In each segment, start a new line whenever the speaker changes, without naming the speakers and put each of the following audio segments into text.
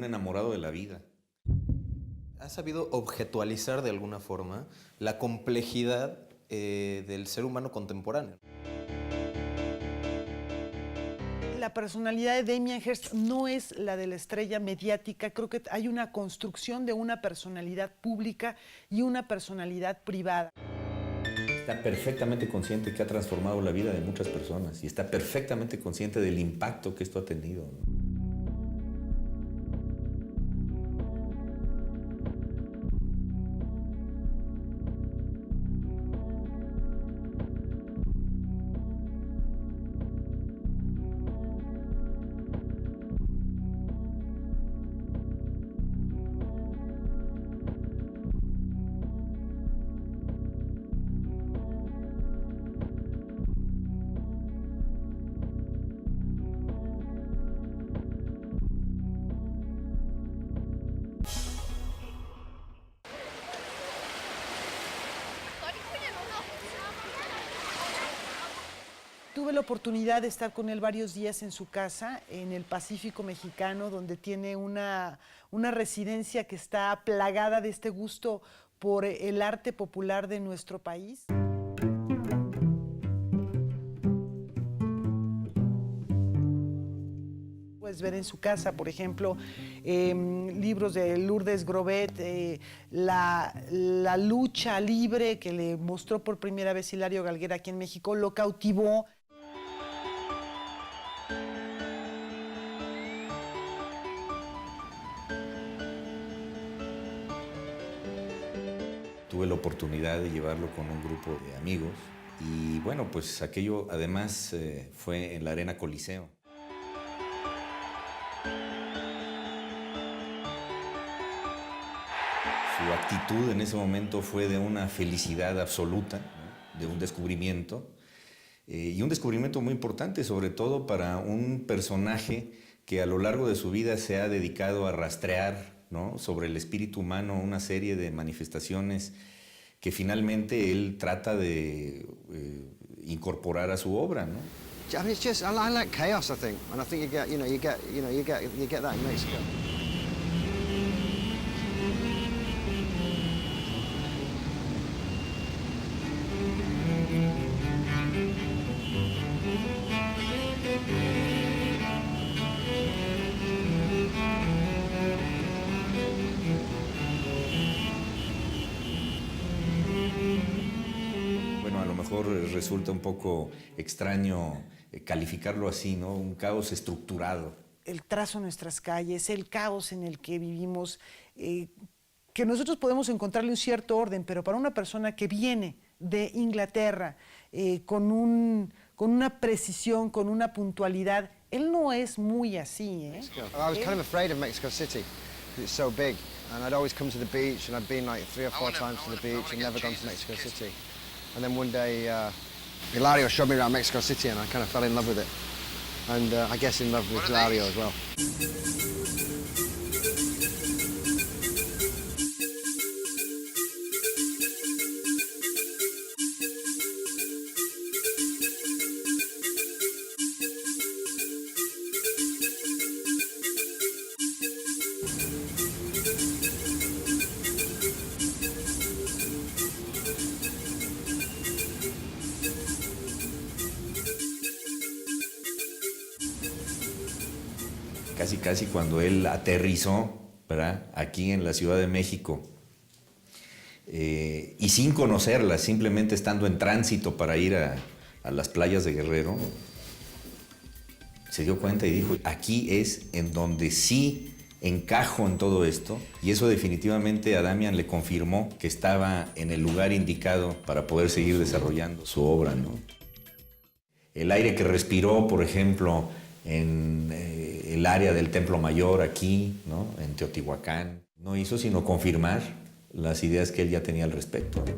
un enamorado de la vida.
¿Ha sabido objetualizar de alguna forma la complejidad del ser humano contemporáneo?
La personalidad de Damien Hirst no es la de la estrella mediática. Creo que hay una construcción de una personalidad pública y una personalidad privada.
Está perfectamente consciente que ha transformado la vida de muchas personas y está perfectamente consciente del impacto que esto ha tenido, ¿no?
Tuve la oportunidad de estar con él varios días en su casa, en el Pacífico mexicano, donde tiene una residencia que está plagada de este gusto por el arte popular de nuestro país. Puedes ver en su casa, por ejemplo, libros de Lourdes Grobet, la lucha libre que le mostró por primera vez Hilario Galguera aquí en México, lo cautivó.
Tuve la oportunidad de llevarlo con un grupo de amigos y bueno, pues aquello además fue en la Arena Coliseo. Su actitud en ese momento fue de una felicidad absoluta, ¿no? De un descubrimiento y un descubrimiento muy importante, sobre todo para un personaje que a lo largo de su vida se ha dedicado a rastrear, ¿no?, sobre el espíritu humano una serie de manifestaciones que finalmente él trata de incorporar a su obra, ¿no?
I mean, it's just I like chaos, I think, and I think you get that in Mexico.
Bueno, a lo mejor resulta un poco extraño calificarlo así, ¿no? Un caos estructurado.
El trazo de nuestras calles, el caos en el que vivimos, que nosotros podemos encontrarle un cierto orden, pero para una persona que viene de Inglaterra con una precisión, con una puntualidad, él no es muy así, ¿eh?
I was kind of afraid of Mexico City because it's so big, and I'd always come to the beach, and I'd been like 3 or 4 times to the beach and never gone to Mexico City. And then one day, Hilario showed me around Mexico City, and I kind of fell in love with it. And I guess in love with Hilario as well.
Casi cuando él aterrizó, ¿verdad?, aquí en la Ciudad de México, y sin conocerla, simplemente estando en tránsito para ir a las playas de Guerrero, se dio cuenta y dijo, aquí es en donde sí encajo en todo esto, y eso definitivamente a Damian le confirmó que estaba en el lugar indicado para poder seguir desarrollando su obra, ¿no? El aire que respiró, por ejemplo, en el área del Templo Mayor aquí, ¿no?, en Teotihuacán, no hizo sino confirmar las ideas que él ya tenía al respecto, ¿no?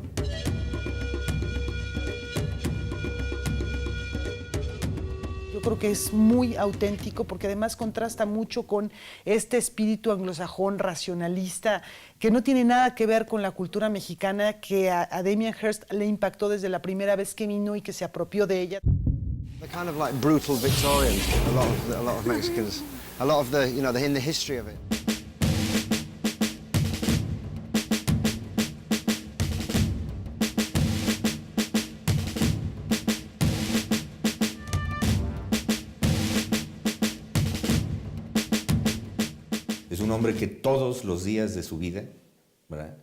Yo creo que es muy auténtico porque además contrasta mucho con este espíritu anglosajón racionalista que no tiene nada que ver con la cultura mexicana, que a Damien Hirst le impactó desde la primera vez que vino y que se apropió de ella.
They're kind of like brutal Victorians, a lot of Mexicans, a lot of the, in the history of it.
Es un hombre que todos los días de su vida, ¿verdad?,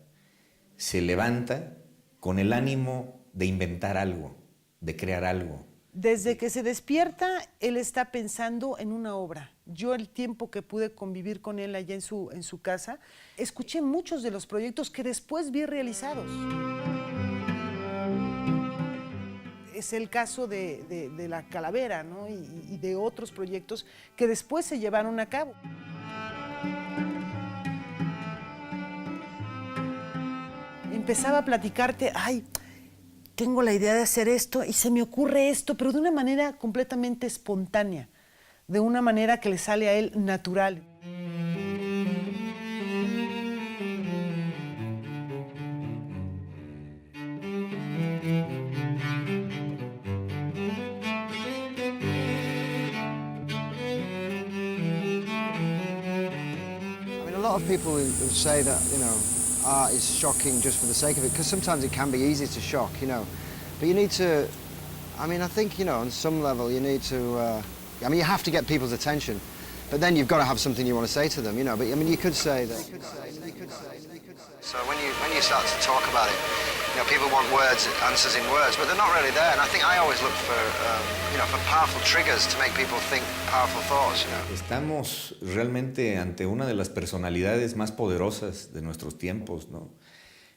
se levanta con el ánimo de inventar algo, de crear algo.
Desde que se despierta, él está pensando en una obra. Yo el tiempo que pude convivir con él allá en su casa, escuché muchos de los proyectos que después vi realizados. Es el caso de la calavera, ¿no? y de otros proyectos que después se llevaron a cabo. Empezaba a platicarte, ay, tengo la idea de hacer esto y se me ocurre esto, pero de una manera completamente espontánea, de una manera que le sale a él natural.
I mean, a lot of people who say that, you know, art is shocking just for the sake of it, because sometimes it can be easy to shock, you know. But you need to, I mean, I think, you know, on some level you need to, I mean, you have to get people's attention, but then you've got to have something you want to say to them, you know. But I mean, you could say that. So when you start to talk about it, you know, people want words, answers in words, but they're not really there. And I think I always look for, you know, for powerful triggers to make people think powerful thoughts, you know.
Estamos realmente ante una de las personalidades más poderosas de nuestros tiempos, ¿no?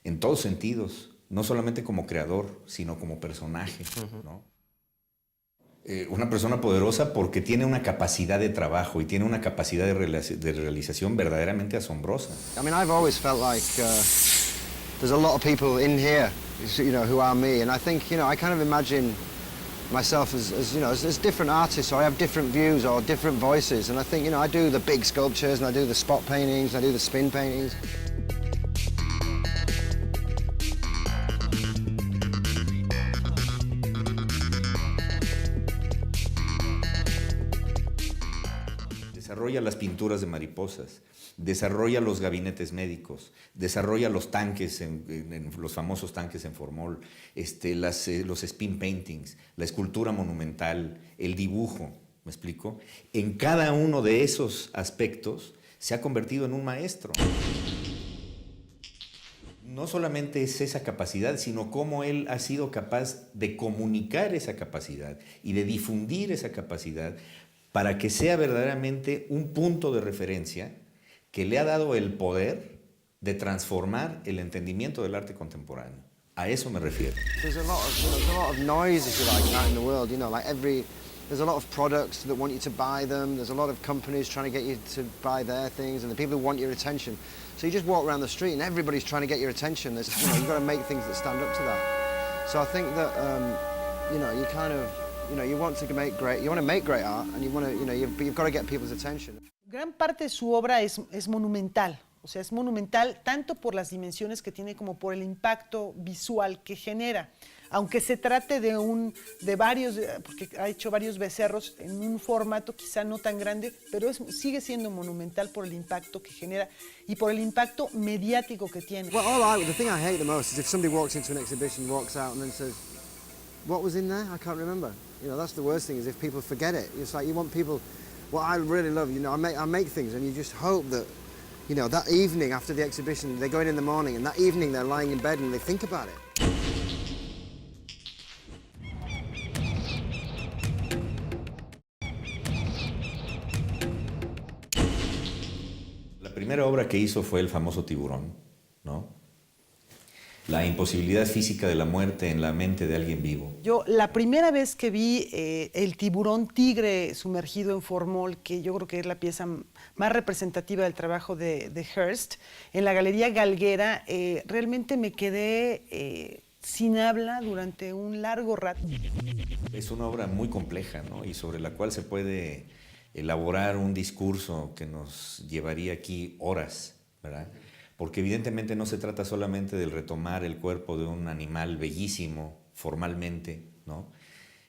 En todos sentidos, no solamente como creador, sino como personaje, ¿no? Una persona poderosa porque tiene una capacidad de trabajo y tiene una capacidad de realización verdaderamente asombrosa.
I mean, I've always felt like there's a lot of people in here, you know, who are me, and I think, you know, I kind of imagine myself as you know, as different artists, or I have different views or different voices, and I think, you know, I do the big sculptures, and I do the spot paintings, and I do the spin paintings.
Desarrolla las pinturas de mariposas, desarrolla los gabinetes médicos, desarrolla los tanques, en los famosos tanques en formol, los spin paintings, la escultura monumental, el dibujo, ¿me explico? En cada uno de esos aspectos se ha convertido en un maestro. No solamente es esa capacidad, sino cómo él ha sido capaz de comunicar esa capacidad y de difundir esa capacidad para que sea verdaderamente un punto de referencia que le ha dado el poder de transformar el entendimiento del arte contemporáneo. A eso me refiero.
There's a lot of noise, if you like, out in the world, you know, like there's a lot of products that want you to buy them, there's a lot of companies trying to get you to buy their things, and the people who want your attention. So you just walk around the street and everybody's trying to get your attention. There's, you know, you've got to make things that stand up to that. So I think that, you know, you kind of, you know, you want to make great art, and you want to, you know, you've got to get people's attention.
Gran parte de su obra es monumental, o sea, es monumental tanto por las dimensiones que tiene como por el impacto visual que genera. Aunque se trate de varios, porque ha hecho varios becerros en un formato quizá no tan grande, pero sigue siendo monumental por el impacto que genera y por el impacto mediático que tiene.
Well, the thing I hate the most is if somebody walks into an exhibition, walks out, and then says, "What was in there? I can't remember." You know, that's the worst thing, is if people forget it. It's like you want people. What I really love, you know, I make things, and you just hope that, you know, that evening after the exhibition, they go in the morning, and that evening they're lying in bed and they think about it.
La primera obra que hizo fue el famoso Tiburón, ¿no? La imposibilidad física de la muerte en la mente de alguien vivo.
Yo la primera vez que vi el tiburón tigre sumergido en formol, que yo creo que es la pieza más representativa del trabajo de Hirst, en la Galería Galguera, realmente me quedé sin habla durante un largo rato.
Es una obra muy compleja, ¿no? Y sobre la cual se puede elaborar un discurso que nos llevaría aquí horas, ¿verdad? Porque evidentemente no se trata solamente del retomar el cuerpo de un animal bellísimo formalmente, ¿no?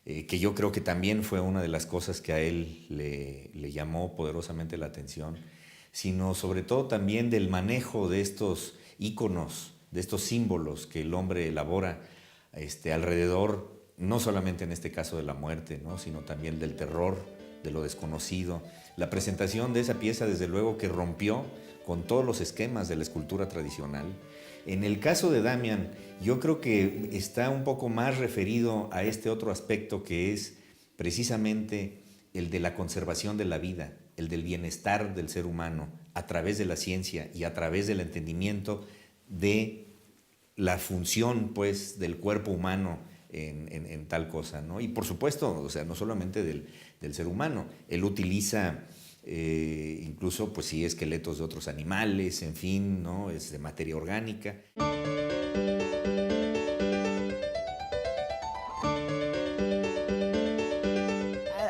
Que yo creo que también fue una de las cosas que a él le llamó poderosamente la atención, sino sobre todo también del manejo de estos íconos, de estos símbolos que el hombre elabora alrededor, no solamente en este caso de la muerte, ¿no?, sino también del terror, de lo desconocido. La presentación de esa pieza, desde luego, que rompió con todos los esquemas de la escultura tradicional. En el caso de Damian, yo creo que está un poco más referido a este otro aspecto, que es precisamente el de la conservación de la vida, el del bienestar del ser humano a través de la ciencia y a través del entendimiento de la función, pues, del cuerpo humano en tal cosa, ¿no? Y por supuesto, o sea, no solamente del ser humano, él utiliza incluso, pues sí, esqueletos de otros animales, en fin, ¿no? Es de materia orgánica.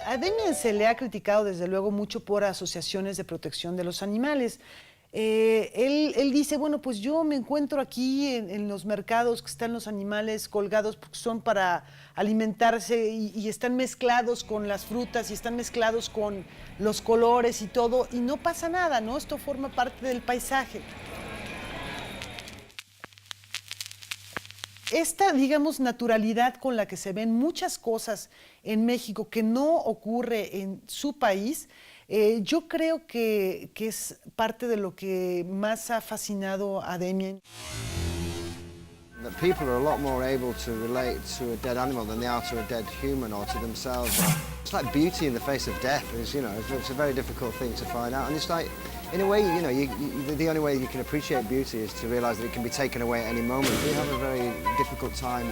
A Damian se le ha criticado desde luego mucho por asociaciones de protección de los animales. Él dice, bueno, pues yo me encuentro aquí en los mercados que están los animales colgados porque son para alimentarse y están mezclados con las frutas y están mezclados con los colores y todo, y no pasa nada, ¿no? Esto forma parte del paisaje. Esta, digamos, naturalidad con la que se ven muchas cosas en México que no ocurre en su país, yo creo que es parte de lo que más ha fascinado a Damian.
That people are a lot more able to relate to a dead animal than they are to a dead human or to themselves. It's like beauty in the face of death. It's a very difficult thing to find out. And it's like, in a way, the only way you can appreciate beauty is to realize that it can be taken away at any moment. We have a very difficult time,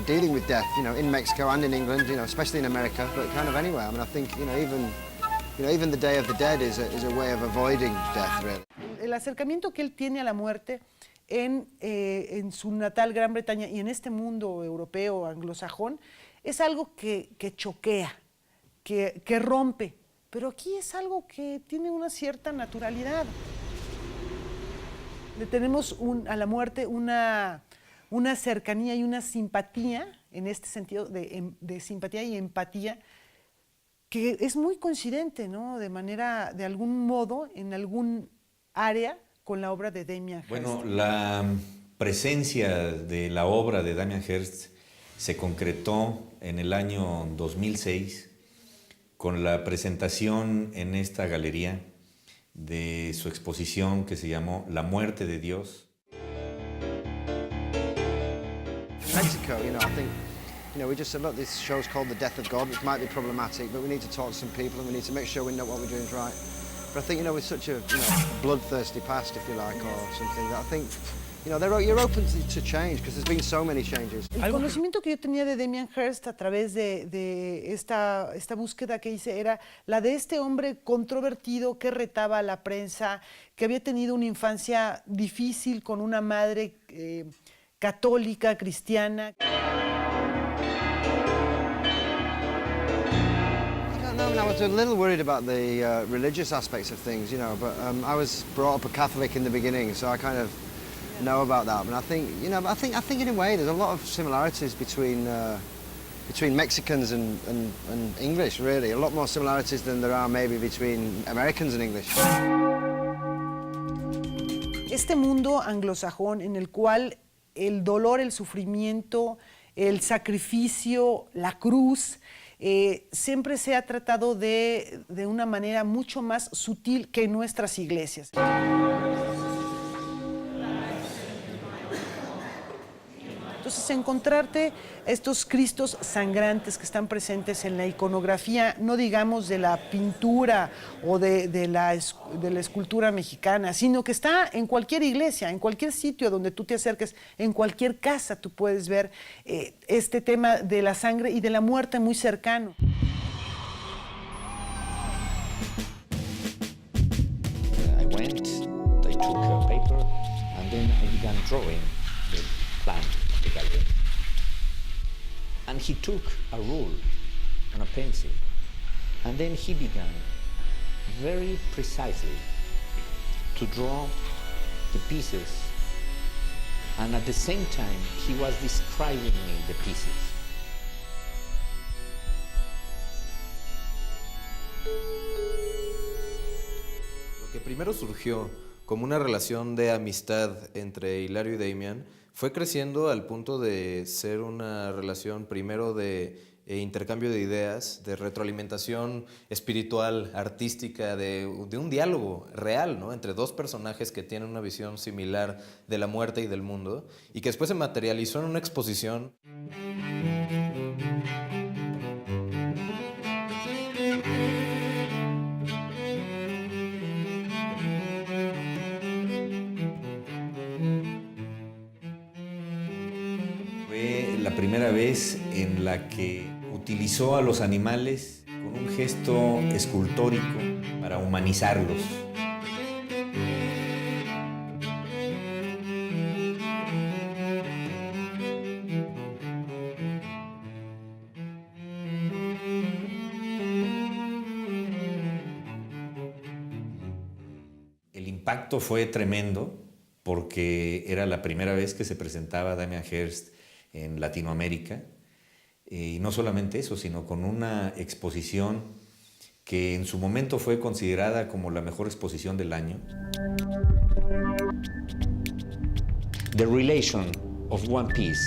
dealing with death, in Mexico and in England, especially in America, but kind of anywhere. I mean, I think, even the Day of the Dead is a way of avoiding death, really.
El acercamiento que él tiene a la muerte en su natal Gran Bretaña y en este mundo europeo, anglosajón, es algo que choquea, que rompe, pero aquí es algo que tiene una cierta naturalidad. Le tenemos a la muerte una cercanía y una simpatía, en este sentido de simpatía y empatía, que es muy coincidente, ¿no? De algún modo, en algún área, con la obra de Damien Hirst.
Bueno, la presencia de la obra de Damien Hirst se concretó en el año 2006 con la presentación en esta galería de su exposición que se llamó La muerte de Dios.
Mexico, I think, we just said, look, this show's called The Death of God, which might be problematic, but we need to talk to some people and we need to make sure we know what we're doing is right. But I think, with such a bloodthirsty past, if you like, or something, that I think, you're open to change, because there's been so many changes.
El conocimiento que yo tenía de Damien Hirst a través de esta búsqueda que hice era la de este hombre controvertido que retaba a la prensa, que había tenido una infancia difícil con una madre católica, cristiana.
I was a little worried about the religious aspects of things, but I was brought up a Catholic in the beginning, so I kind of know about that. But I think, I think in a way there's a lot of similarities between Mexicans and English, really. A lot more similarities than there are maybe between Americans and English.
Este mundo anglosajón en el cual el dolor, el sufrimiento, el sacrificio, la cruz, siempre se ha tratado de una manera mucho más sutil que en nuestras iglesias. Entonces, encontrarte estos Cristos sangrantes que están presentes en la iconografía, no digamos de la pintura o de la escultura mexicana, sino que está en cualquier iglesia, en cualquier sitio donde tú te acerques, en cualquier casa tú puedes ver este tema de la sangre y de la muerte muy cercano.
I went, I took a paper, and then I began drawing the plan. The gallery. And he took a rule and a pencil, and then he began very precisely to draw the pieces, and at the same time he was describing me the pieces.
Lo que primero surgió como una relación de amistad entre Hilario y Damian, fue creciendo al punto de ser una relación primero de intercambio de ideas, de retroalimentación espiritual, artística, de un diálogo real, ¿no? Entre dos personajes que tienen una visión similar de la muerte y del mundo, y que después se materializó en una exposición.
Fue la primera vez en la que utilizó a los animales con un gesto escultórico para humanizarlos. El impacto fue tremendo porque era la primera vez que se presentaba Damien Hirst en Latinoamérica. Y no solamente eso, sino con una exposición que en su momento fue considerada como la mejor exposición del año.
The relation of one piece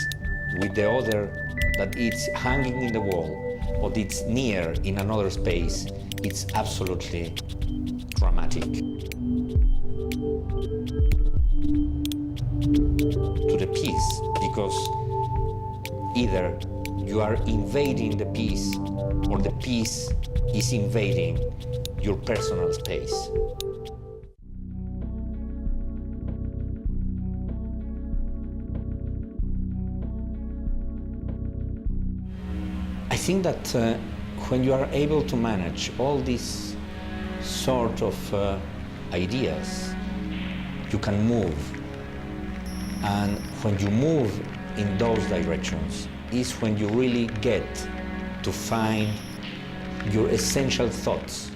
with the other, that it's hanging in the wall or it's near in another space, it's absolutely dramatic. To the piece, because either you are invading the piece or the piece is invading your personal space. I think that when you are able to manage all these sort of ideas, you can move. And when you move in those directions is when you really get to find your essential thoughts.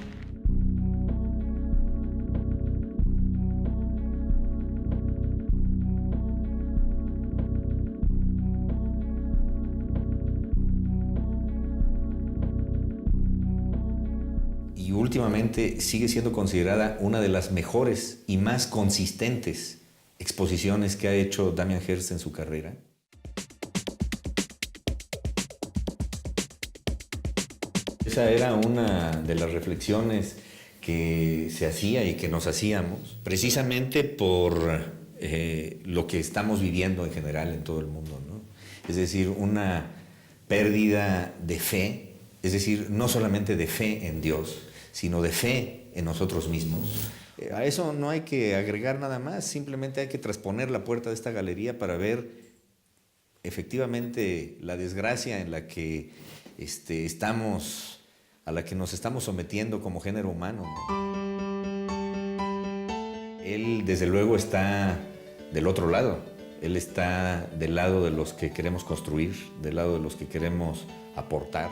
Y últimamente sigue siendo considerada una de las mejores y más consistentes exposiciones que ha hecho Damien Hirst en su carrera. Esa era una de las reflexiones que se hacía y que nos hacíamos, precisamente por lo que estamos viviendo en general en todo el mundo, ¿no? Es decir, una pérdida de fe, es decir, no solamente de fe en Dios, sino de fe en nosotros mismos. A eso no hay que agregar nada más, simplemente hay que trasponer la puerta de esta galería para ver efectivamente la desgracia en la que a la que nos estamos sometiendo como género humano, ¿no? Él, desde luego, está del otro lado. Él está del lado de los que queremos construir, del lado de los que queremos aportar.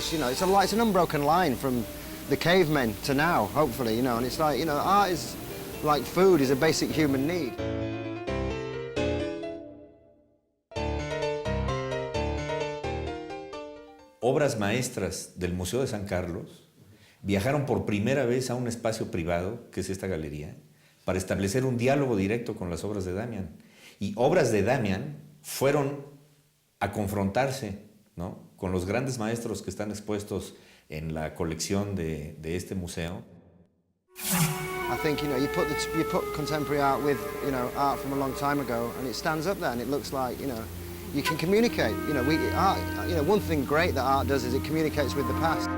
It's an unbroken line from the cavemen to now, hopefully, and it's like, art is like food, is a basic human need.
Obras maestras del Museo de San Carlos viajaron por primera vez a un espacio privado, que es esta galería, para establecer un diálogo directo con las obras de Damian. Y obras de Damian fueron a confrontarse, ¿no?, con los grandes maestros que están expuestos en la colección de este museo.
I think you put contemporary art with art from a long time ago, and it stands up there, and it looks like you can communicate. One thing great that art does is it communicates with the past.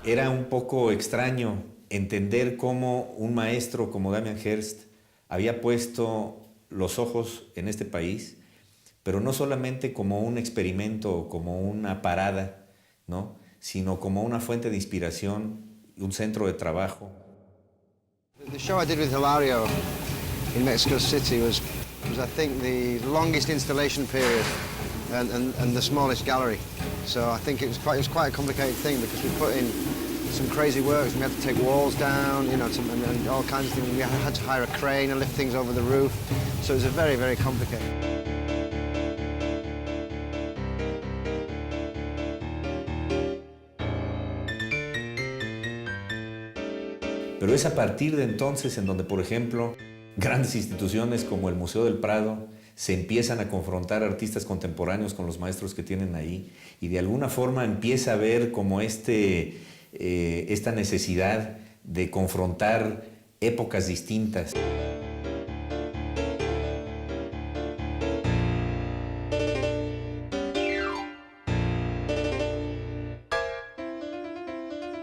Era un poco extraño entender cómo un maestro como Damien Hirst había puesto los ojos en este país, pero no solamente como un experimento o como una parada, ¿no?, sino como una fuente de inspiración, un centro de trabajo.
The show I did with Hilario in Mexico City was I think the longest installation period and the smallest gallery. So I think it was quite a complicated thing because we put in some crazy works. We had to take walls down, you know, and all kinds of things. We had to hire a crane and lift things over the roof. So it was very, very complicated.
Pero es a partir de entonces en donde, por ejemplo, grandes instituciones como el Museo del Prado se empiezan a confrontar artistas contemporáneos con los maestros que tienen ahí y de alguna forma empieza a ver como esta necesidad de confrontar épocas distintas.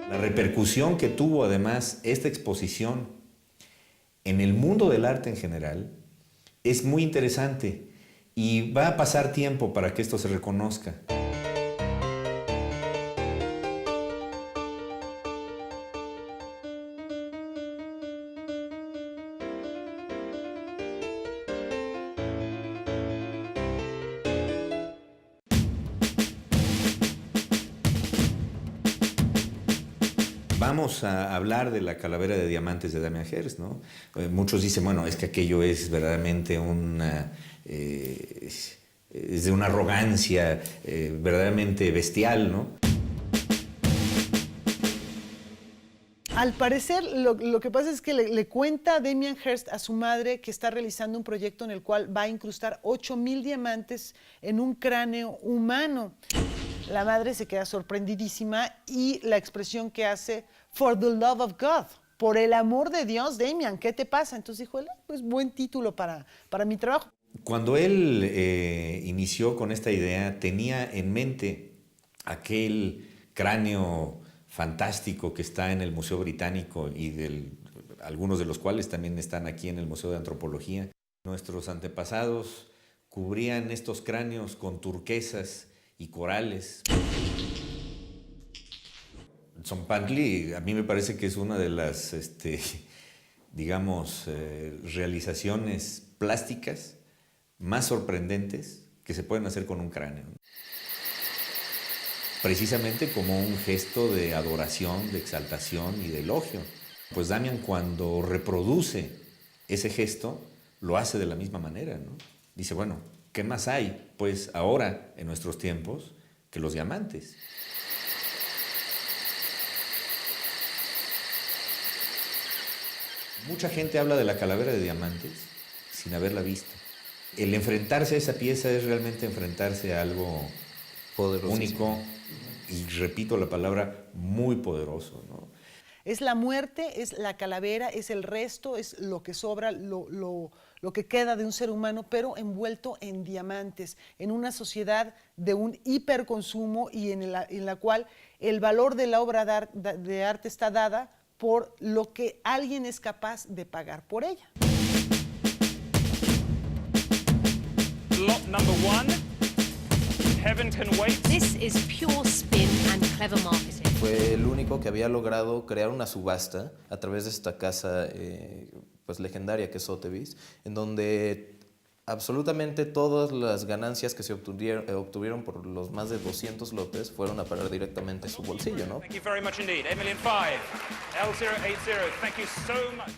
La repercusión que tuvo además esta exposición en el mundo del arte en general es muy interesante y va a pasar tiempo para que esto se reconozca. Vamos a hablar de la calavera de diamantes de Damien Hirst, ¿no? Muchos dicen, bueno, es que aquello es verdaderamente es de una arrogancia verdaderamente bestial, ¿no?
Al parecer, lo que pasa es que le cuenta Damien Hirst a su madre que está realizando un proyecto en el cual va a incrustar 8,000 diamantes en un cráneo humano. La madre se queda sorprendidísima y la expresión que hace, "For the love of God", por el amor de Dios, Damien, ¿qué te pasa? Entonces dijo, pues buen título para mi trabajo.
Cuando él inició con esta idea, tenía en mente aquel cráneo fantástico que está en el Museo Británico y algunos de los cuales también están aquí en el Museo de Antropología. Nuestros antepasados cubrían estos cráneos con turquesas y corales. Tzompantli a mí me parece que es una de las, realizaciones plásticas más sorprendentes que se pueden hacer con un cráneo. Precisamente como un gesto de adoración, de exaltación y de elogio. Pues Damien, cuando reproduce ese gesto, lo hace de la misma manera, ¿no? Dice, bueno, ¿qué más hay, pues, ahora, en nuestros tiempos, que los diamantes? Mucha gente habla de la calavera de diamantes sin haberla visto. El enfrentarse a esa pieza es realmente enfrentarse a algo único y, repito la palabra, muy poderoso, ¿no?
Es la muerte, es la calavera, es el resto, es lo que sobra, lo que queda de un ser humano, pero envuelto en diamantes, en una sociedad de un hiperconsumo y en la cual el valor de la obra de arte está dada por lo que alguien es capaz de pagar por ella.
Lot number 1, Heaven Can Wait.
This is pure spin and clever marketing.
Fue el único que había logrado crear una subasta a través de esta casa pues legendaria que es Sotheby's, en donde absolutamente todas las ganancias que se obtuvieron por los más de 200 lotes fueron a parar directamente a su bolsillo, ¿no?
Thank you very much indeed. 8,000,005, L080, thank you so much.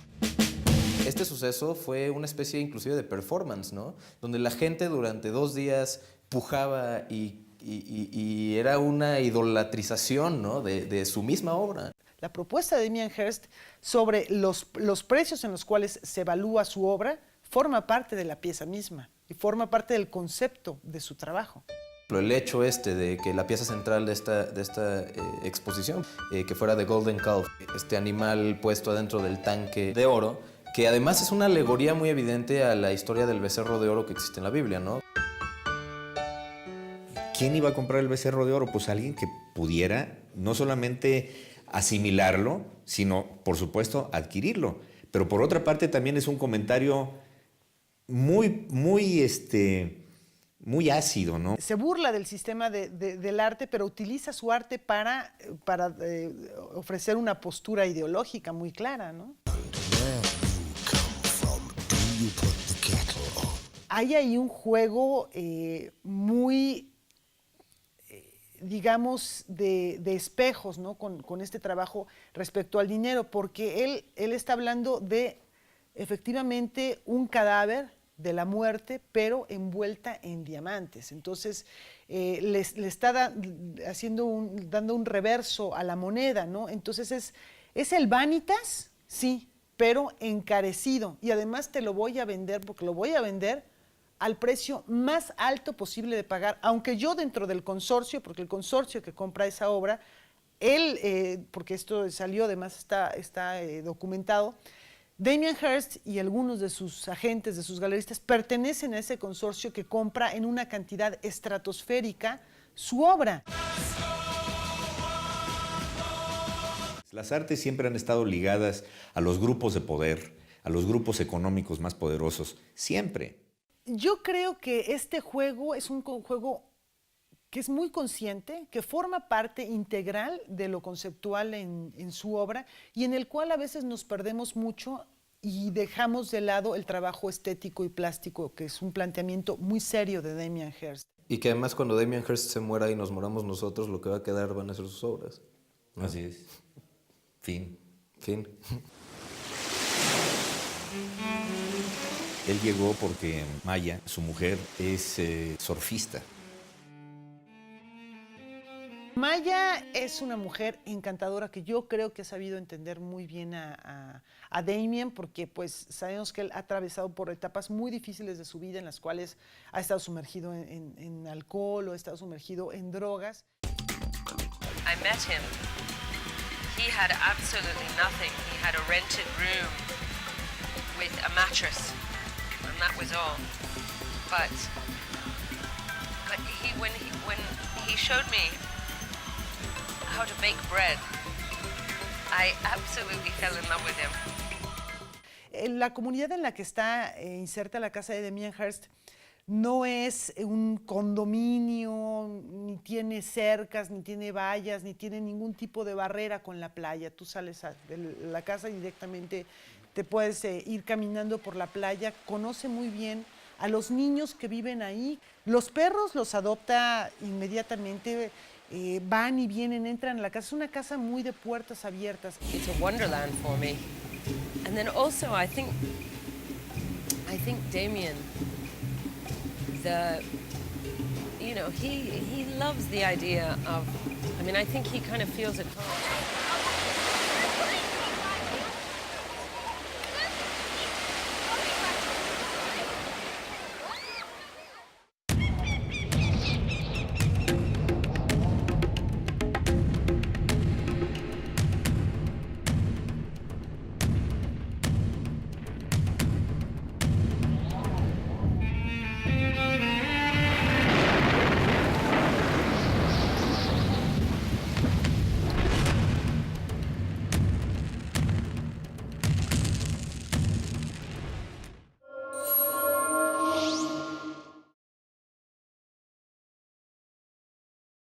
Este suceso fue una especie inclusive de performance, ¿no? Donde la gente durante 2 días pujaba y era una idolatrización, ¿no? de su misma obra.
La propuesta de Damien Hirst sobre los precios en los cuales se evalúa su obra forma parte de la pieza misma y forma parte del concepto de su trabajo.
El hecho de que la pieza central de esta exposición, que fuera The Golden Calf, este animal puesto adentro del tanque de oro, que además es una alegoría muy evidente a la historia del becerro de oro que existe en la Biblia, ¿no?
¿Quién iba a comprar el becerro de oro? Pues alguien que pudiera no solamente asimilarlo, sino, por supuesto, adquirirlo. Pero por otra parte también es un comentario muy ácido, ¿no?
Se burla del sistema del arte, pero utiliza su arte para ofrecer una postura ideológica muy clara, ¿no? Hay ahí un juego muy digamos, de espejos, ¿no? Con este trabajo respecto al dinero, porque él está hablando de efectivamente un cadáver de la muerte, pero envuelta en diamantes. Entonces, le está dando un reverso a la moneda, ¿no? Entonces, es el Vanitas, sí, pero encarecido. Y además te lo voy a vender, porque lo voy a vender al precio más alto posible de pagar, aunque yo dentro del consorcio, porque el consorcio que compra esa obra, él, porque esto salió, además está documentado, Damien Hirst y algunos de sus agentes, de sus galeristas, pertenecen a ese consorcio que compra en una cantidad estratosférica su obra.
Las artes siempre han estado ligadas a los grupos de poder, a los grupos económicos más poderosos, siempre.
Yo creo que este juego es un juego que es muy consciente, que forma parte integral de lo conceptual en su obra y en el cual a veces nos perdemos mucho y dejamos de lado el trabajo estético y plástico, que es un planteamiento muy serio de Damien Hirst.
Y que además cuando Damien Hirst se muera y nos moramos nosotros, lo que va a quedar van a ser sus obras.
¿No? Así es. Fin.
Fin.
Él llegó porque Maya, su mujer, es surfista.
Maya es una mujer encantadora que yo creo que ha sabido entender muy bien a Damien, porque pues sabemos que él ha atravesado por etapas muy difíciles de su vida en las cuales ha estado sumergido en alcohol o ha estado sumergido en drogas.
I met him. He had absolutely nothing. He had a rented room with a mattress, and that was all. But when he showed me how to bake bread, I absolutely fell in love with him.
La comunidad en la que está inserta la casa de Damien Hirst no es un condominio, ni tiene cercas, ni tiene vallas, ni tiene ningún tipo de barrera con la playa. Tú sales de la casa y directamente te puedes ir caminando por la playa. Conoce muy bien a los niños que viven ahí. Los perros los adopta inmediatamente, van y vienen, entran a la casa. Es una casa muy de puertas abiertas.
It's a wonderland for me. And then also I think Damien, he loves the idea of, I think he kind of feels at home.